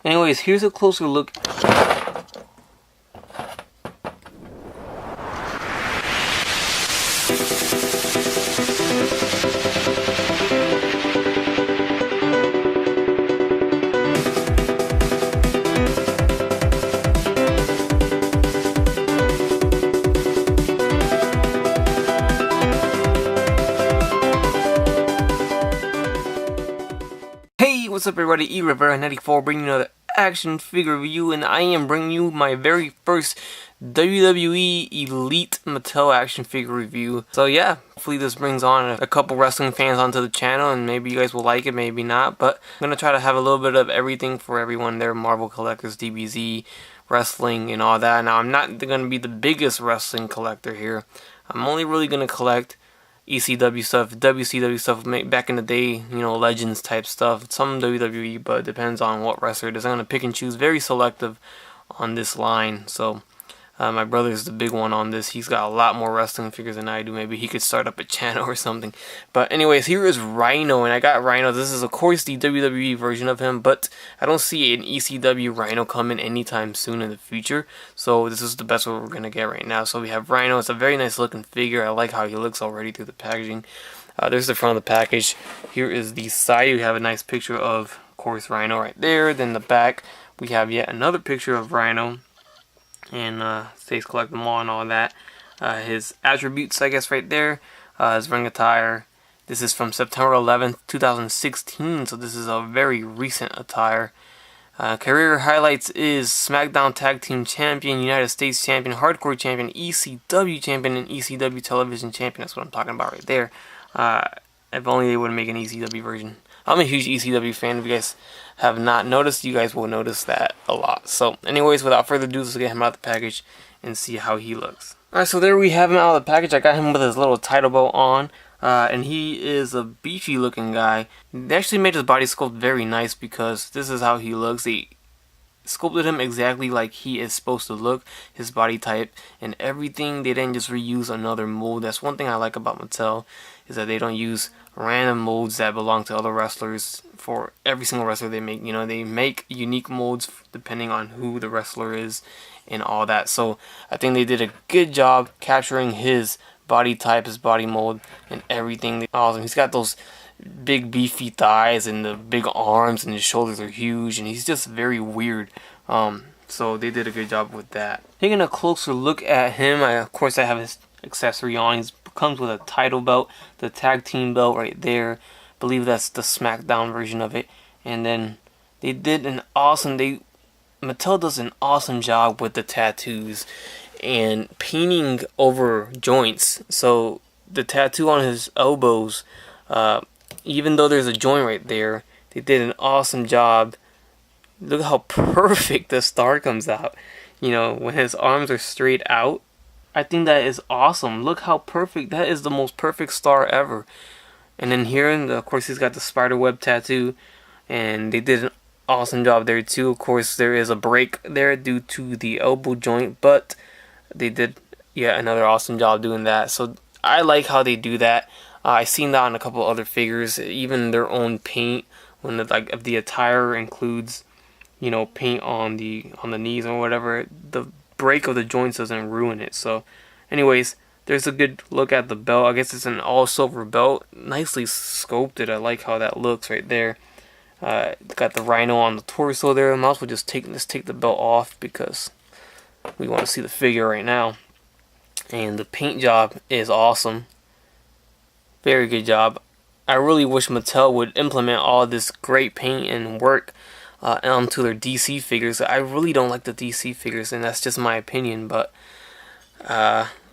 Anyways, here's a closer look. Hey, what's up everybody, Rivera94 bringing you another action figure review, and I am bringing you my very first WWE Elite Mattel action figure review. So yeah, hopefully this brings on a couple wrestling fans onto the channel, and maybe you guys will like it, maybe not, but I'm going to try to have a little bit of everything for everyone there, Marvel collectors, DBZ, wrestling, and all that. Now, I'm not going to be the biggest wrestling collector here. I'm only really going to collect ECW stuff, WCW stuff, back in the day, you know, Legends type stuff, some WWE, but it depends on what wrestler it is. I'm going to pick and choose, very selective on this line. So my brother's the big one on this. He's got a lot more wrestling figures than I do. Maybe he could start up a channel or something. But anyways, here is Rhino, and I got Rhino. This is of course the WWE version of him, but I don't see an ECW Rhino coming anytime soon in the future. So this is the best one we're going to get right now. So we have Rhino. It's a very nice looking figure. I like how he looks already through the packaging. There's the front of the package. Here is the side. We have a nice picture of course, Rhino right there. Then the back, we have yet another picture of Rhino. And stays collect them all and all that. His attributes, I guess, right there. His ring attire. This is from September 11th, 2016, so this is a very recent attire. Career highlights is SmackDown Tag Team Champion, United States Champion, Hardcore Champion, ECW Champion, and ECW Television Champion. That's what I'm talking about right there. If only they would make an ECW version. I'm a huge ECW fan. If you guys have not noticed, you guys will notice that a lot. So anyways, without further ado, let's get him out of the package and see how he looks. Alright, so there we have him out of the package. I got him with his little title belt on. And he is a beefy looking guy. They actually made his body sculpt very nice because this is how he looks. They sculpted him exactly like he is supposed to look, his body type and everything. They didn't just reuse another mold. That's one thing I like about Mattel, is that they don't use random molds that belong to other wrestlers for every single wrestler they make. You know, they make unique molds depending on who the wrestler is and all that. So I think they did a good job capturing his body type, his body mold, and everything. Awesome. He's got those big beefy thighs and the big arms, and his shoulders are huge, and he's just very weird. So they did a good job with that. Taking a closer look at him, of course I have his accessory on. He comes with a title belt, the tag team belt right there. I believe that's the SmackDown version of it. And then they did an awesome, Mattel does an awesome job with the tattoos and painting over joints. So the tattoo on his elbows, even though there's a joint right there, they did an awesome job. Look how perfect the star comes out. You know, when his arms are straight out, I think that is awesome. Look how perfect. That is the most perfect star ever. And then here, of course, he's got the spider web tattoo, and they did an awesome job there too. Of course, there is a break there due to the elbow joint, but they did yet another awesome job doing that. So I like how they do that. I've seen that on a couple other figures, even their own paint. When if the attire includes, you know, paint on the knees or whatever, the break of the joints doesn't ruin it. So anyways, there's a good look at the belt. I guess it's an all silver belt, nicely sculpted. I like how that looks right there. Got the Rhino on the torso there. I might as well just take the belt off because we want to see the figure right now. And the paint job is awesome. Very good job. I really wish Mattel would implement all this great paint and work onto their DC figures. I really don't like the DC figures, and that's just my opinion, but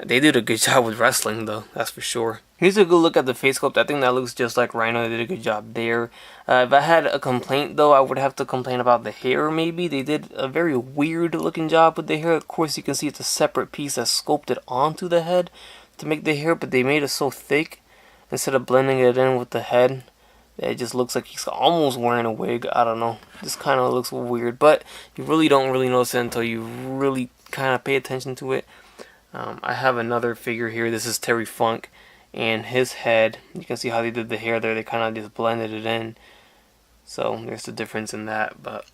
they did a good job with wrestling though, that's for sure. Here's a good look at the face sculpt. I think that looks just like Rhino. They did a good job there. If I had a complaint though, I would have to complain about the hair maybe. They did a very weird looking job with the hair. Of course you can see it's a separate piece that's sculpted onto the head to make the hair, but they made it so thick instead of blending it in with the head. It just looks like he's almost wearing a wig. I don't know. Just kind of looks weird, but you really don't notice it until you really kind of pay attention to it. I have another figure here. This is Terry Funk, and his head, you can see how they did the hair there. They kind of just blended it in. So there's the difference in that. But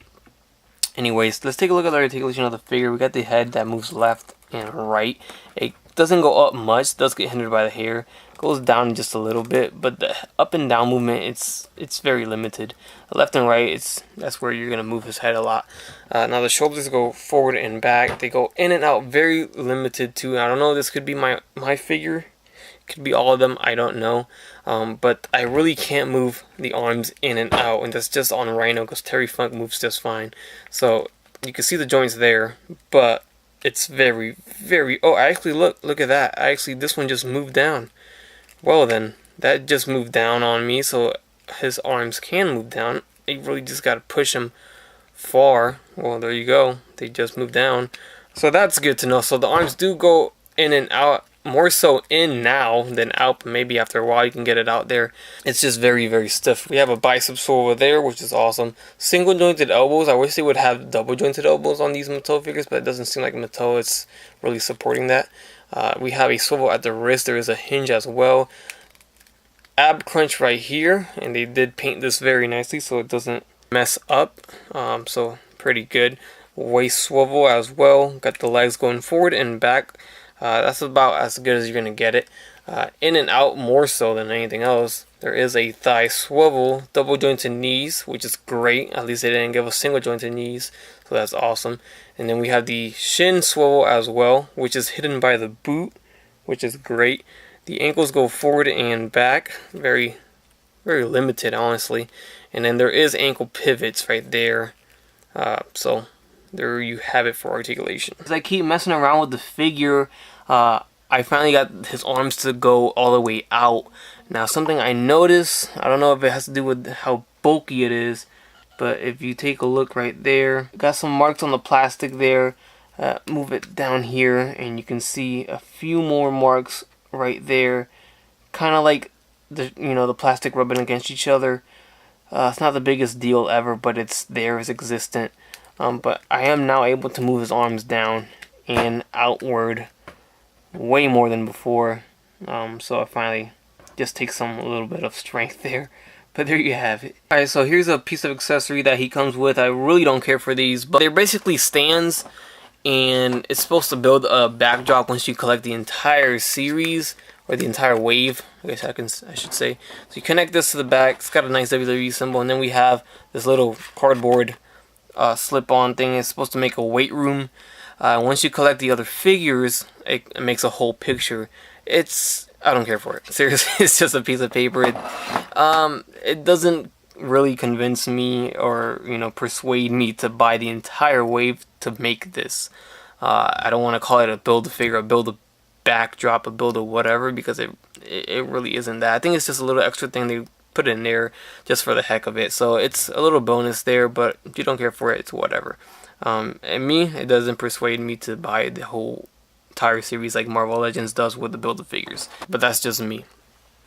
Anyways, let's take a look at the articulation of the figure. We got the head that moves left and right. It doesn't go up much. It does get hindered by the hair. It goes down just a little bit, but the up and down movement, it's very limited. The left and right, that's where you're gonna move his head a lot. Now the shoulders go forward and back. They go in and out, very limited too. I don't know. This could be my figure. Could be all of them, I don't know, but I really can't move the arms in and out, and that's just on Rhino because Terry Funk moves just fine. So you can see the joints there, but it's very, very. Oh, actually, look at that. Actually, this one just moved down. Well then, that just moved down on me, so his arms can move down. You really just gotta push them far. Well, there you go. They just moved down, so that's good to know. So the arms do go in and out. More so in now than out, but maybe after a while you can get it out there. It's just very, very stiff. We have a bicep swivel over there, which is awesome. Single jointed elbows. I wish they would have double jointed elbows on these Mattel figures, but it doesn't seem like Mattel is really supporting that. We have a swivel at the wrist. There is a hinge as well. Ab crunch right here, and they did paint this very nicely so it doesn't mess up. So pretty good. Waist swivel as well. Got the legs going forward and back. That's about as good as you're going to get it. In and out more so than anything else. There is a thigh swivel, double jointed knees, which is great. At least they didn't give us single jointed knees, so that's awesome. And then we have the shin swivel as well, which is hidden by the boot, which is great. The ankles go forward and back, very, very limited, honestly. And then there is ankle pivots right there. So there you have it for articulation. As I keep messing around with the figure, I finally got his arms to go all the way out. Now something I noticed, I don't know if it has to do with how bulky it is, but if you take a look right there, got some marks on the plastic there. Move it down here and you can see a few more marks right there, kind of like the plastic rubbing against each other. It's not the biggest deal ever, but it's there, it's existent. But I am now able to move his arms down and outward way more than before. So I finally just takes a little bit of strength there. But there you have it. Alright, so here's a piece of accessory that he comes with. I really don't care for these, but they're basically stands, and it's supposed to build a backdrop once you collect the entire series, or the entire wave, I guess I should say. So you connect this to the back. It's got a nice WWE symbol, and then we have this little cardboard slip-on thing. It's supposed to make a weight room. Once you collect the other figures, it makes a whole picture. I don't care for it. Seriously, it's just a piece of paper. It doesn't really convince me or persuade me to buy the entire wave to make this. I don't want to call it a build-a-figure, a build-a-backdrop, a build-a-whatever, because it really isn't that. I think it's just a little extra thing they put in there just for the heck of it. So it's a little bonus there, but if you don't care for it, it's whatever. And me, it doesn't persuade me to buy the whole entire series like Marvel Legends does with the Build-A-Figures. But that's just me.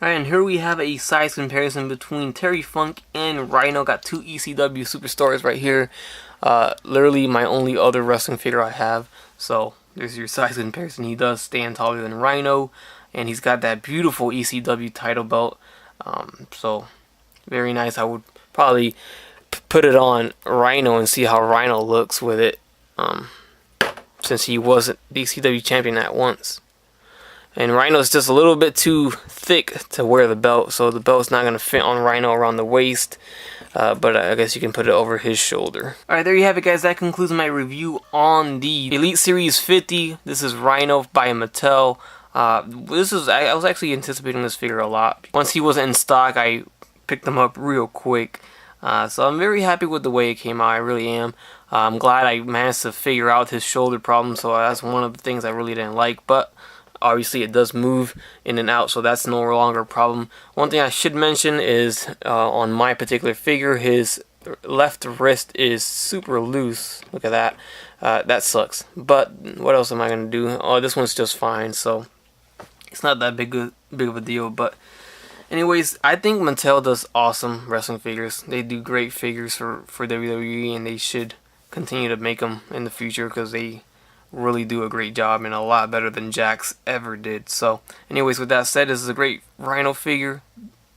Alright, and here we have a size comparison between Terry Funk and Rhino. Got two ECW superstars right here. Literally my only other wrestling figure I have. So there's your size comparison. He does stand taller than Rhino, and he's got that beautiful ECW title belt. So very nice. I would probably put it on Rhino and see how Rhino looks with it, since he wasn't the ECW champion at once. And Rhino's just a little bit too thick to wear the belt, so the belt's not going to fit on Rhino around the waist. But I guess you can put it over his shoulder. Alright, there you have it, guys. That concludes my review on the Elite Series 50. This is Rhino by Mattel. I was actually anticipating this figure a lot. Once he wasn't in stock, I picked them up real quick. So I'm very happy with the way it came out. I really am. I'm glad I managed to figure out his shoulder problem, so that's one of the things I really didn't like. But obviously it does move in and out, so that's no longer a problem. One thing I should mention is on my particular figure, his left wrist is super loose. Look at that. That sucks. But what else am I going to do? Oh, this one's just fine, so it's not that big of a deal. But anyways, I think Mattel does awesome wrestling figures. They do great figures for WWE, and they should continue to make them in the future because they really do a great job and a lot better than Jakks ever did. So anyways, with that said, this is a great Rhino figure.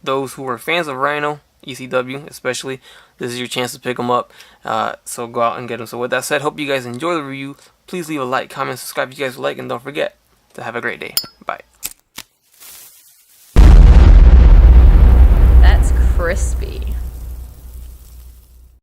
Those who are fans of Rhino, ECW especially, this is your chance to pick them up. So go out and get them. So with that said, hope you guys enjoy the review. Please leave a like, comment, subscribe if you guys like, and don't forget to have a great day.